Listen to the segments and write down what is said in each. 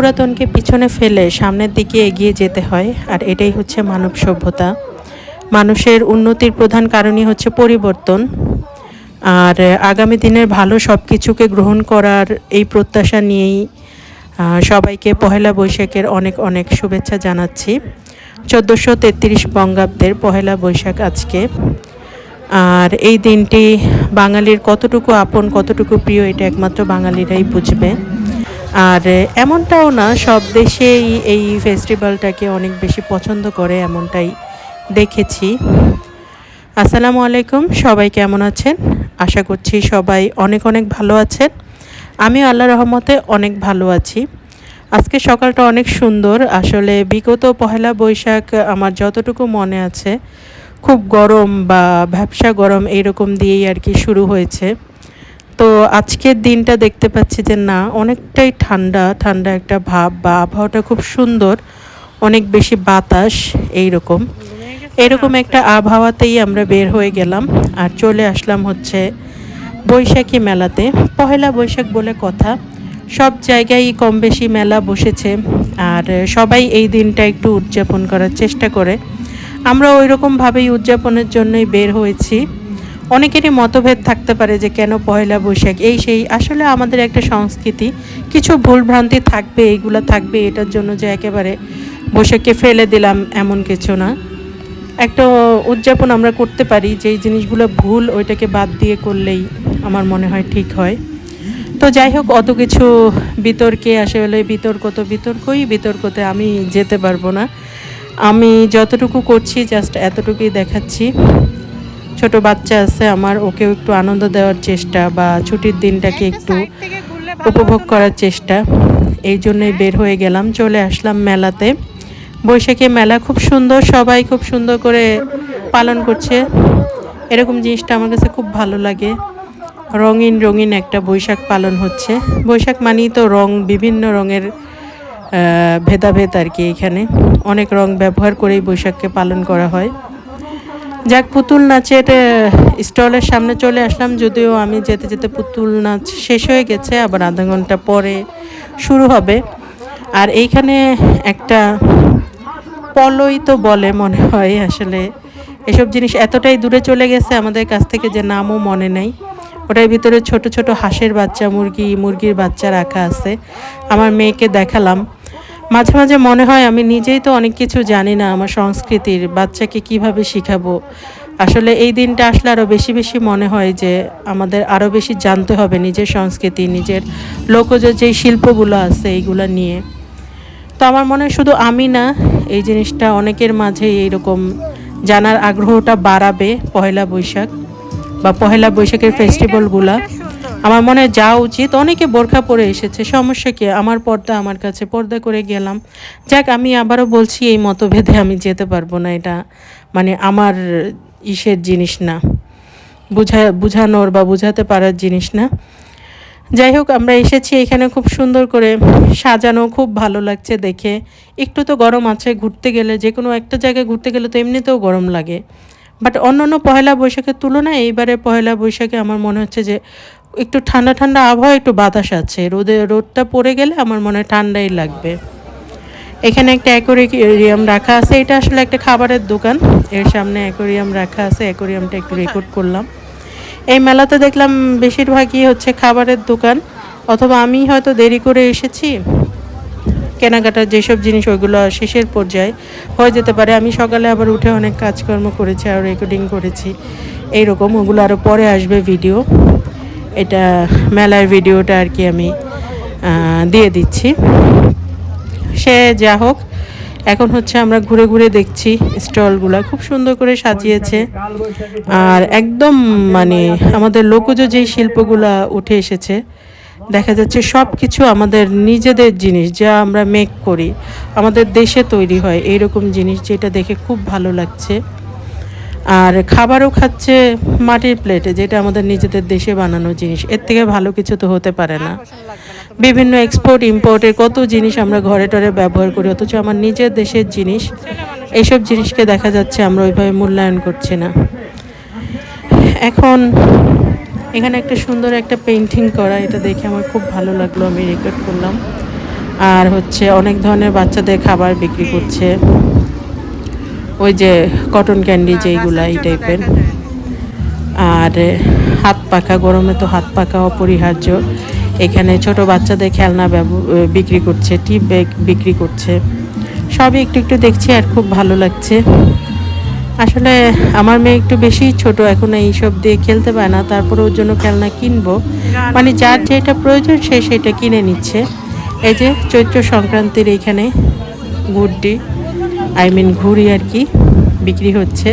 পুরাতনকে পিছনে ফেলে সামনের দিকে এগিয়ে যেতে হয়, আর এটাই হচ্ছে মানব সভ্যতা। মানুষের উন্নতির প্রধান কারণই হচ্ছে পরিবর্তন। আর আগামী দিনের ভালো সব কিছুকে গ্রহণ করার এই প্রত্যাশা নিয়েই সবাইকে পহেলা বৈশাখের অনেক অনেক শুভেচ্ছা জানাচ্ছি। 1433 বঙ্গাব্দের পহেলা বৈশাখ আজকে। আর এই দিনটি বাঙালির কতটুকু আপন, কতটুকু প্রিয়, এটা একমাত্র বাঙালিরাই বুঝবে। আর এমনটাও না সব দেশেই এই ফেস্টিভ্যালটাকে অনেক বেশি পছন্দ করে, এমনটাই দেখেছি। আসসালামু আলাইকুম, সবাই কেমন আছেন? আশা করছি সবাই অনেক অনেক ভালো আছেন। আমি আল্লাহর রহমতে অনেক ভালো আছি। আজকে সকালটা অনেক সুন্দর। আসলে বিগত পহেলা বৈশাখ আমার যতটুকু মনে আছে খুব গরম বা ভ্যাপসা গরম এইরকম দিয়েই আর কি শুরু হয়েছে। তো আজকের দিনটা দেখতে পাচ্ছি যে না, অনেকটাই ঠান্ডা ঠান্ডা একটা ভাব, বা আবহাওয়াটা খুব সুন্দর, অনেক বেশি বাতাস, এইরকম এরকম একটা আবহাওয়াতেই আমরা বের হয়ে গেলাম আর চলে আসলাম হচ্ছে বৈশাখী মেলাতে। পহেলা বৈশাখ বলে কথা, সব জায়গায় কম বেশি মেলা বসেছে, আর সবাই এই দিনটা একটু উদযাপন করার চেষ্টা করে। আমরা ওই রকমভাবেই উদযাপনের জন্যই বের হয়েছি। অনেকেরই মতভেদ থাকতে পারে যে কেন পয়লা বৈশাখ এই সেই, আসলে আমাদের একটা সংস্কৃতি, কিছু ভুলভ্রান্তি থাকবে, এইগুলো থাকবে, এটার জন্য যে একেবারে বৈশাখকে ফেলে দিলাম এমন কিছু না। একটা উদযাপন আমরা করতে পারি, যেই জিনিসগুলো ভুল ওইটাকে বাদ দিয়ে করলেই আমার মনে হয় ঠিক হয়। তো যাই হোক, অত কিছু বিতর্কে আসলে বিতর্কতে আমি যেতে পারবো না। আমি যতটুকু করছি জাস্ট এতটুকুই দেখাচ্ছি। ছোট বাচ্চা আছে আমার, ওকেও একটু আনন্দ দেওয়ার চেষ্টা, বা ছুটির দিনটাকে একটু উপভোগ করার চেষ্টা, এই জন্যই বের হয়ে গেলাম, চলে আসলাম মেলাতে। বৈশাখী মেলা খুব সুন্দর, সবাই খুব সুন্দর করে পালন করছে। এরকম জিনিসটা আমার কাছে খুব ভালো লাগে। রঙিন রঙিন একটা বৈশাখ পালন হচ্ছে। বৈশাখ মানেই তো রং, বিভিন্ন রঙের ভেদাভেদ আর কি। এখানে অনেক রং ব্যবহার করেই বৈশাখকে পালন করা হয়। যাক, পুতুল নাচের স্টলের সামনে চলে আসলাম, যদিও আমি যেতে যেতে পুতুল নাচ শেষ হয়ে গেছে, আবার আধা ঘন্টা পরে শুরু হবে। আর এইখানে একটা পলই তো বলে মনে হয়, আসলে এসব জিনিস এতটাই দূরে চলে গেছে আমাদের কাছ থেকে যে নামও মনে নেই। ওটার ভিতরে ছোট ছোট হাঁসের বাচ্চা, মুরগির বাচ্চা রাখা আছে। আমার মেয়েকে দেখালাম। মাঝে মাঝে মনে হয় আমি নিজেই তো অনেক কিছু জানি না, আমার সংস্কৃতির বাচ্চাকে কিভাবে শিখাবো। আসলে এই দিনটা আসলে আরও বেশি বেশি মনে হয় যে আমাদের আরও বেশি জানতে হবে নিজের সংস্কৃতি, নিজের লোকজ যেই শিল্পগুলো আছে এইগুলো নিয়ে। তো আমার মনে হয় শুধু আমি না, এই জিনিসটা অনেকের মাঝে এইরকম জানার আগ্রহটা বাড়াবে পহেলা বৈশাখ বা পহেলা বৈশাখের ফেস্টিভ্যালগুলা। আমার মনে হয় যাওয়া উচিত। অনেকে বোরখা পরে এসেছে, সমস্যা কি? আমার পর্দা আমার কাছে, পর্দা করে গেলাম। যাক, আমি আবারও বলছি এই মতভেদে আমি যেতে পারবো না, এটা মানে আমার ইসের জিনিস না, বুঝানোর বা বুঝাতে পারার জিনিস না। যাই হোক, আমরা এসেছি এখানে, খুব সুন্দর করে সাজানো, খুব ভালো লাগছে দেখে। একটু তো গরম আছে, ঘুরতে গেলে যে কোনো একটা জায়গায় ঘুরতে গেলে তো এমনিতেও গরম লাগে, বাট অন্যান্য পহেলা বৈশাখের তুলনায় এইবারে পহেলা বৈশাখে আমার মনে হচ্ছে যে একটু ঠান্ডা ঠান্ডা আবহাওয়া, একটু বাতাস আছে, রোদটা পড়ে গেলে আমার মনে হয় ঠান্ডাই লাগবে। এখানে একটা অ্যাকোয়ারিয়াম রাখা আছে, এটা আসলে একটা খাবারের দোকান, এর সামনে অ্যাকোয়ারিয়াম রাখা আছে, অ্যাকোয়ারিয়ামটা একটু রেকর্ড করলাম। এই মেলাতে দেখলাম বেশিরভাগই হচ্ছে খাবারের দোকান, অথবা আমি হয়তো দেরি করে এসেছি, কেনাকাটার যেসব জিনিস ওইগুলো শেষের পর্যায়ে হয়ে যেতে পারে। আমি সকালে আবার উঠে অনেক কাজকর্ম করেছি আর রেকর্ডিং করেছি, এইরকম ওগুলো আরও পরে আসবে ভিডিও। এটা মেলার ভিডিওটা আর কি আমি দিয়ে দিচ্ছি। সে যা হোক, এখন হচ্ছে আমরা ঘুরে ঘুরে দেখছি স্টলগুলো খুব সুন্দর করে সাজিয়েছে, আর একদম মানে আমাদের লোকজ যেই শিল্পগুলা উঠে এসেছে, দেখা যাচ্ছে সব কিছু আমাদের নিজেদের জিনিস, যা আমরা মেক করি, আমাদের দেশে তৈরি হয় এইরকম জিনিস, যেটা দেখে খুব ভালো লাগছে। আর খাবারও খাচ্ছে মাটির প্লেটে, যেটা আমাদের নিজেদের দেশে বানানো জিনিস, এর থেকে ভালো কিছু তো হতে পারে না। বিভিন্ন এক্সপোর্ট ইম্পোর্টের কত জিনিস আমরা ঘরে টরে ব্যবহার করি, অথচ আমার নিজের দেশের জিনিস, এইসব জিনিসকে দেখা যাচ্ছে আমরা ওইভাবে মূল্যায়ন করছি না। এখন এখানে একটা সুন্দর একটা পেইন্টিং করা, এটা দেখে আমার খুব ভালো লাগলো, আমি রেকর্ড করলাম। আর হচ্ছে অনেক ধরনের বাচ্চাদের খাবার বিক্রি করছে, ওই যে কটন ক্যান্ডি যেইগুলা এই টাইপের। আর হাত পাখা, গরমে তো হাত পাখা অপরিহার্য। এখানে ছোট বাচ্চাদের খেলনা বিক্রি করছে, টি ব্যাগ বিক্রি করছে, সবই একটু একটু দেখছি আর খুব ভালো লাগছে। আসলে আমার মেয়ে একটু বেশি ছোট, এখন এইসব দিয়ে খেলতে পারে না, তারপরে ওর জন্য খেলনা কিনবো, মানে যার যেটা প্রয়োজন সে সেটা কিনে নিচ্ছে। এই যে চৈত্র সংক্রান্তির এইখানে গুড্ডি, ঘুড়ি আর কি বিক্রি হচ্ছে।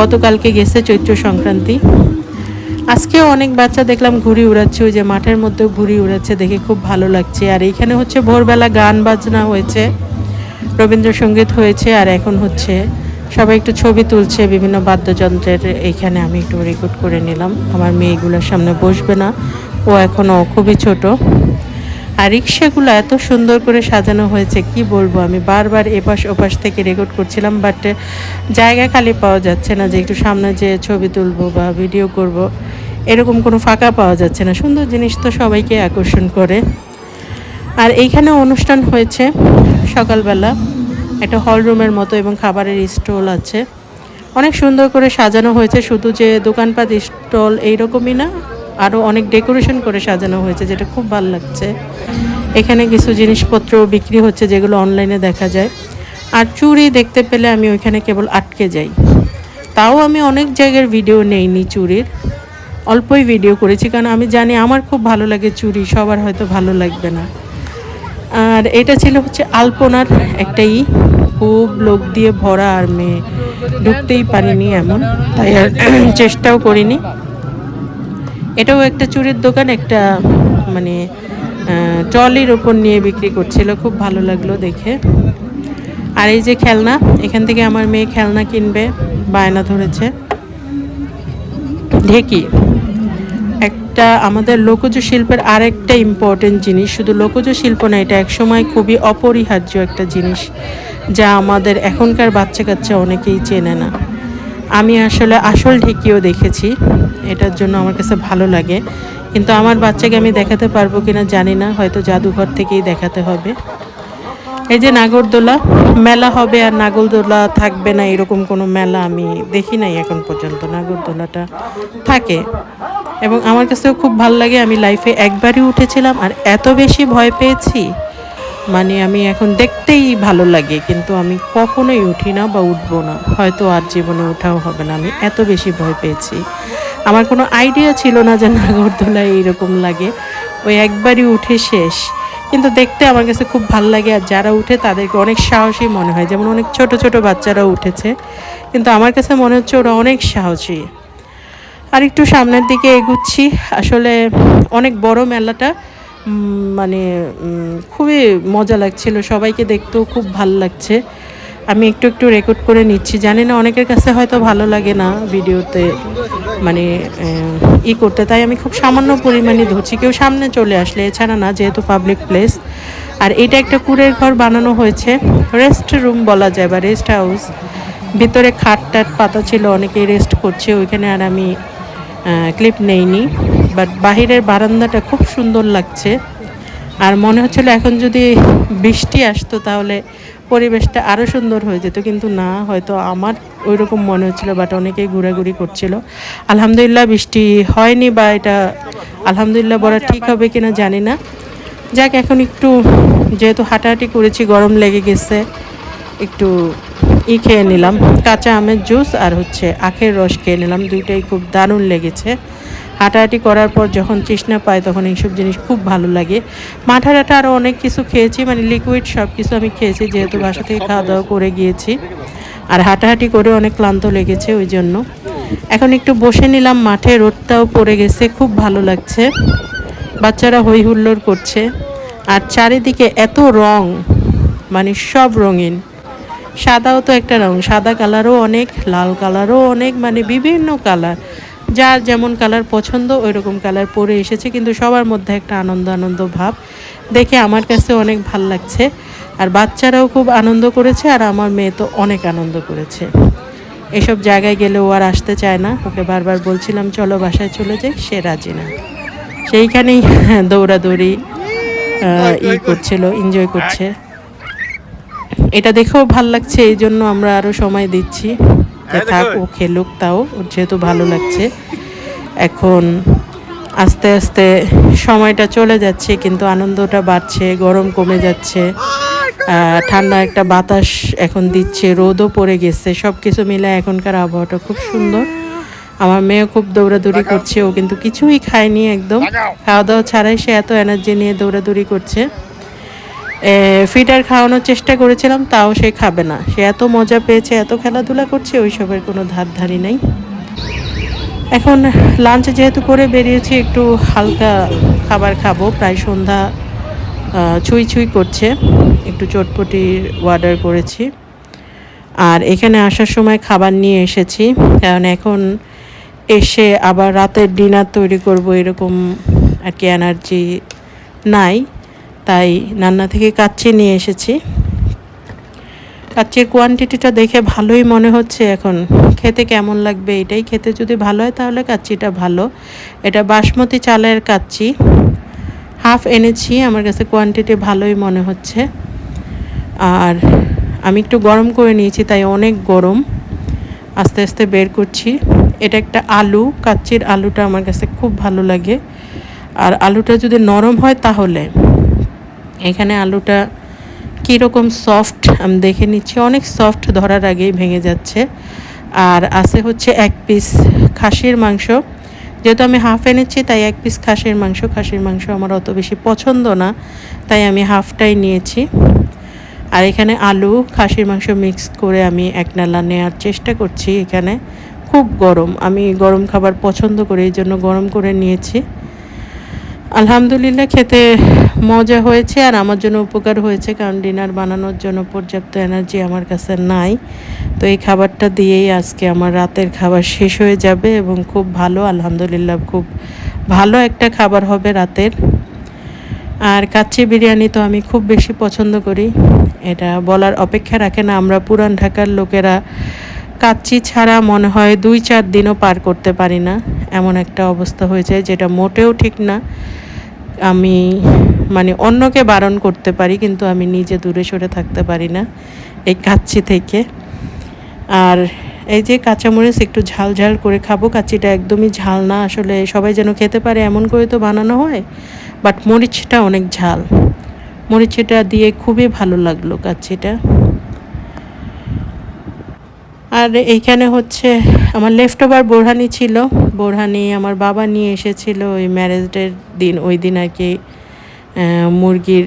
গতকালকে গেছে চৈত্র সংক্রান্তি, আজকেও অনেক বাচ্চা দেখলাম ঘুড়ি উড়াচ্ছে, ওই যে মাঠের মধ্যেও ঘুড়ি উড়াচ্ছে, দেখে খুব ভালো লাগছে। আর এইখানে হচ্ছে ভোরবেলা গান বাজনা হয়েছে, রবীন্দ্রসঙ্গীত হয়েছে, আর এখন হচ্ছে সবাই একটু ছবি তুলছে বিভিন্ন বাদ্যযন্ত্রের। এইখানে আমি একটু রেকর্ড করে নিলাম, আমার মেয়েগুলোর সামনে বসবে না, ও এখনও খুবই ছোট। আর রিক্সাগুলো এত সুন্দর করে সাজানো হয়েছে, কি বলবো, আমি বারবার এপাশ ওপাশ থেকে রেকর্ড করছিলাম, বাট জায়গা খালি পাওয়া যাচ্ছে না যে একটু সামনে যে ছবি তুলবো বা ভিডিও করব, এরকম কোনো ফাঁকা পাওয়া যাচ্ছে না। সুন্দর জিনিস তো সবাইকে আকর্ষণ করে। আর এইখানে অনুষ্ঠান হয়েছে সকালবেলা, একটা হল রুমের মতো, এবং খাবারের স্টল আছে, অনেক সুন্দর করে সাজানো হয়েছে। শুধু যে দোকানপাট স্টল এইরকমই না, আরও অনেক ডেকোরেশন করে সাজানো হয়েছে, যেটা খুব ভালো লাগছে। এখানে কিছু জিনিসপত্র বিক্রি হচ্ছে যেগুলো অনলাইনে দেখা যায়। আর চুড়ি দেখতে পেলে আমি ওইখানে কেবল আটকে যাই, তাও আমি অনেক জায়গার ভিডিও নেইনি চুড়ির, অল্পই ভিডিও করেছি, কারণ আমি জানি আমার খুব ভালো লাগে চুড়ি, সবার হয়তো ভালো লাগবে না। আর এটা ছিল হচ্ছে আলপনার একটাই, খুব লোক দিয়ে ভরা, আর মেয়ে ঢুকতেই পারিনি এমন, তাই আর চেষ্টাও করিনি। এটাও একটা চুড়ির দোকান, একটা মানে ট্রলির ওপর নিয়ে বিক্রি করছিল, খুব ভালো লাগলো দেখে। আর এই যে খেলনা, এখান থেকে আমার মেয়ে খেলনা কিনবে, বায়না ধরেছে। ঢেকি একটা আমাদের লোকজ শিল্পের আরেকটা ইম্পর্টেন্ট জিনিস, শুধু লোকজ শিল্প না, এটা একসময় খুবই অপরিহার্য একটা জিনিস, যা আমাদের এখনকার বাচ্চা কাচ্চা অনেকেই চেনে না। আমি আসলে আসল ঢেকিও দেখেছি, এটার জন্য আমার কাছে ভালো লাগে, কিন্তু আমার বাচ্চাকে আমি দেখাতে পারবো কিনা জানি না, হয়তো জাদুঘর থেকেই দেখাতে হবে। এই যে নাগরদোলা মেলা হবে, আর নাগরদোলা থাকবে না এরকম কোনো মেলা আমি দেখি নাই এখন পর্যন্ত। নাগরদোলাটা থাকে, এবং আমার কাছেও খুব ভালো লাগে। আমি লাইফে একবারই উঠেছিলাম, আর এত বেশি ভয় পেয়েছি, মানে আমি এখন দেখতেই ভালো লাগে, কিন্তু আমি কখনোই উঠি না বা উঠবো না, হয়তো আর জীবনে ওঠাও হবে না, আমি এত বেশি ভয় পেয়েছি। আমার কোনো আইডিয়া ছিল না যে নাগরদোলায় এইরকম লাগে, ওই একবারই উঠে শেষ। কিন্তু দেখতে আমার কাছে খুব ভালো লাগে, আর যারা উঠে তাদেরকে অনেক সাহসী মনে হয়, যেমন অনেক ছোট ছোট বাচ্চারা উঠেছে, কিন্তু আমার কাছে মনে হচ্ছে ওরা অনেক সাহসী। আর একটু সামনের দিকে এগুচ্ছি, আসলে অনেক বড় মেলাটা, মানে খুবই মজা লাগছিল, সবাইকে দেখতেও খুব ভালো লাগছে। আমি একটু একটু রেকর্ড করে নিচ্ছি, জানি না অনেকের কাছে হয়তো ভালো লাগে না ভিডিওতে মানে করতে, তাই আমি খুব সামান্য পরিমাণে ধরছি, কেউ সামনে চলে আসলে, এছাড়া না, যেহেতু পাবলিক প্লেস। আর এটা একটা কুড়ের ঘর বানানো হয়েছে, রেস্ট রুম বলা যায় বা রেস্ট হাউস, ভিতরে খাট টাট পাতা ছিল, অনেকেই রেস্ট করছে ওইখানে, আর আমি ক্লিপ নেইনি। বাট বাহিরের বারান্দাটা খুব সুন্দর লাগছে, আর মনে হচ্ছিল এখন যদি বৃষ্টি আসতো তাহলে পরিবেশটা আরও সুন্দর হয়ে যেত, কিন্তু না, হয়তো আমার ওই রকম মনে হচ্ছিল, বাট অনেকেই ঘোরাঘুরি করছিল। আলহামদুলিল্লাহ বৃষ্টি হয়নি, বা এটা আলহামদুলিল্লাহ বলা ঠিক হবে কিনা জানি না। যাক, এখন একটু যেহেতু হাঁটাহাঁটি করেছি, গরম লেগে গেছে, একটু খেয়ে নিলাম, কাঁচা আমের জুস আর হচ্ছে আখের রস খেয়ে নিলাম, দুইটাই খুব দারুণ লেগেছে। হাঁটাহাঁটি করার পর যখন তৃষ্ণা পায় তখন এইসব জিনিস খুব ভালো লাগে। মাঠাটা আরও অনেক কিছু খেয়েছি, মানে লিকুইড সব কিছু আমি খেয়েছি, যেহেতু বাসা থেকে খাওয়া দাওয়া করে গিয়েছি, আর হাঁটাহাঁটি করে অনেক ক্লান্ত লেগেছে, ওই জন্য এখন একটু বসে নিলাম মাঠে, রোদটাও পড়ে গেছে, খুব ভালো লাগছে, বাচ্চারা হই হুল্লোড় করছে, আর চারিদিকে এত রং, মানে সব রঙিন, সাদাও তো একটা রং, সাদা কালারও অনেক, লাল কালারও অনেক, মানে বিভিন্ন কালার, যার যেমন কালার পছন্দ ওই রকম কালার পরে এসেছে, কিন্তু সবার মধ্যে একটা আনন্দ আনন্দ ভাব, দেখে আমার কাছে অনেক ভাল লাগছে। আর বাচ্চারাও খুব আনন্দ করেছে, আর আমার মেয়ে তো অনেক আনন্দ করেছে। এসব জায়গায় গেলে ও আর আসতে চায় না, ওকে বারবার বলছিলাম চলো বাসায় চলে যাই, সে রাজি না, সেইখানেই দৌড়াদৌড়ি, করছিল, এনজয় করছে। এটা দেখেও ভাল লাগছে, এই জন্য আমরা আরও সময় দিচ্ছি যে থাক, ও খেলুক, তাও ওর যেহেতু ভালো লাগছে। এখন আস্তে আস্তে সময়টা চলে যাচ্ছে, কিন্তু আনন্দটা বাড়ছে, গরম কমে যাচ্ছে, ঠান্ডা একটা বাতাস এখন দিচ্ছে, রোদও পড়ে গেছে, সব কিছু মিলে এখনকার আবহাওয়াটা খুব সুন্দর। আমার মেয়ে খুব দৌড়াদৌড়ি করছে, ও কিন্তু কিছুই খায়নি, একদম খাওয়া দাওয়া ছাড়াই সে এত এনার্জি নিয়ে দৌড়াদৌড়ি করছে। ফিডার খাওয়ানোর চেষ্টা করেছিলাম, তাও সে খাবে না। সে এত মজা পেয়েছে, এত খেলাধুলা করছে, ওইসবের কোনো ধারধারি নেই। এখন লাঞ্চ যেহেতু করে বেরিয়েছি, একটু হালকা খাবার খাবো, প্রায় সন্ধ্যা ছুঁই ছুঁই করছে, একটু চটপটির অর্ডার করেছি। আর এখানে আসার সময় খাবার নিয়ে এসেছি, কারণ এখন এসে আবার রাতের ডিনার তৈরি করব এরকম আর কি এনার্জি নাই, তাই রান্না থেকে কাচ্চি নিয়ে এসেছি। কাচ্চির কোয়ান্টিটিটা দেখে ভালোই মনে হচ্ছে, এখন খেতে কেমন লাগবে এটাই, খেতে যদি ভালো হয় তাহলে কাচ্চিটা ভালো। এটা বাসমতি চালের কাচ্চি, হাফ এনেছি, আমার কাছে কোয়ান্টিটি ভালোই মনে হচ্ছে। আর আমি একটু গরম করে নিয়েছি, তাই অনেক গরম, আস্তে আস্তে বের করছি। এটা একটা আলু, কাচ্চির আলুটা আমার কাছে খুব ভালো লাগে। আর আলুটা যদি নরম হয় তাহলে, এখানে আলুটা কীরকম সফট আমি দেখে নিচ্ছি, অনেক সফট, ধরার আগেই ভেঙে যাচ্ছে। আর আছে হচ্ছে এক পিস খাসির মাংস, যেহেতু আমি হাফ এনেছি তাই এক পিস খাসির মাংস আমার অত বেশি পছন্দ না, তাই আমি হাফটাই নিয়েছি। আর এখানে আলু খাসির মাংস মিক্স করে আমি এক নালা নেওয়ার চেষ্টা করছি। এখানে খুব গরম, আমি গরম খাবার পছন্দ করি, এই জন্য গরম করে নিয়েছি। আলহামদুলিল্লাহ খেতে মজা হয়েছে, আর আমার জন্য উপকার হয়েছে, কারণ ডিনার বানানোর জন্য পর্যাপ্ত এনার্জি আমার কাছে নাই। তো এই খাবারটা দিয়েই আজকে আমার রাতের খাবার শেষ হয়ে যাবে, এবং খুব ভালো, আলহামদুলিল্লাহ খুব ভালো একটা খাবার হবে রাতের। আর কাচ্চি বিরিয়ানি তো আমি খুব বেশি পছন্দ করি, এটা বলার অপেক্ষা রাখে না। আমরা পুরান ঢাকার লোকেরা কাচ্চি ছাড়া মনে হয় 2-4 দিনও পার করতে পারি না, এমন একটা অবস্থা হয়ে যায়, যেটা মোটেও ঠিক না। আমি মানে অন্যকে বারণ করতে পারি, কিন্তু আমি নিজে দূরে সরে থাকতে পারি না এই কাচ্চি থেকে। আর এই যে কাঁচামরিচ একটু ঝাল ঝাল করে খাবো, কাচ্চিটা একদমই ঝাল না, আসলে সবাই যেন খেতে পারে এমন করে তো বানানো হয়, বাট মরিচটা অনেক ঝাল, মরিচটা দিয়ে খুবই ভালো লাগলো কাচ্চিটা। আর এইখানে হচ্ছে আমার লেফট ওভার বোরহানি ছিল, বোরহানি আমার বাবা নিয়ে এসেছিল ওই ম্যারেজ ডের দিন, ওই দিন আর কি মুরগির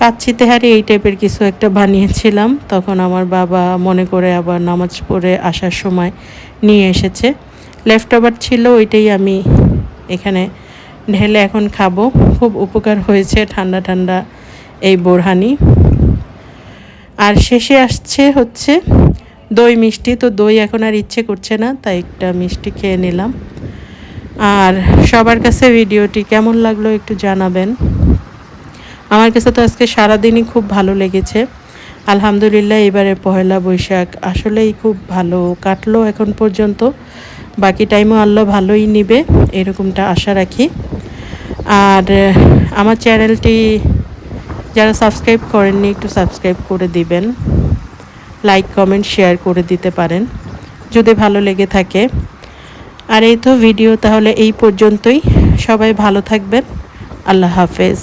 কাচ্চি তেহারি এই টাইপের কিছু একটা বানিয়েছিলাম, তখন আমার বাবা মনে করে আবার নামাজ পড়ে আসার সময় নিয়ে এসেছে, লেফট ওভার ছিল, ওইটাই আমি এখানে ঢেলে এখন খাবো। খুব উপকার হয়েছে ঠান্ডা ঠান্ডা এই বোরহানি। আর শেষে আসছে হচ্ছে দই মিষ্টি, তো দই এখন আর ইচ্ছে করছে না, তাই একটা মিষ্টি খেয়ে নিলাম। আর সবার কাছে ভিডিওটি কেমন লাগলো একটু জানাবেন। আমার কাছে তো আজকে সারাদিনই খুব ভালো লেগেছে, আলহামদুলিল্লাহ। এবারে পয়লা বৈশাখ আসলেই খুব ভালো কাটলো এখন পর্যন্ত, বাকি টাইমও আল্লাহ ভালোই নিবে এরকমটা আশা রাখি। আর আমার চ্যানেলটি যারা সাবস্ক্রাইব করেননি একটু সাবস্ক্রাইব করে দিবেন, লাইক কমেন্ট শেয়ার করে দিতে পারেন যদি ভালো লেগে থাকে। আর এই তো ভিডিও তাহলে এই পর্যন্তই, সবাই ভালো থাকবেন, আল্লাহ হাফেজ।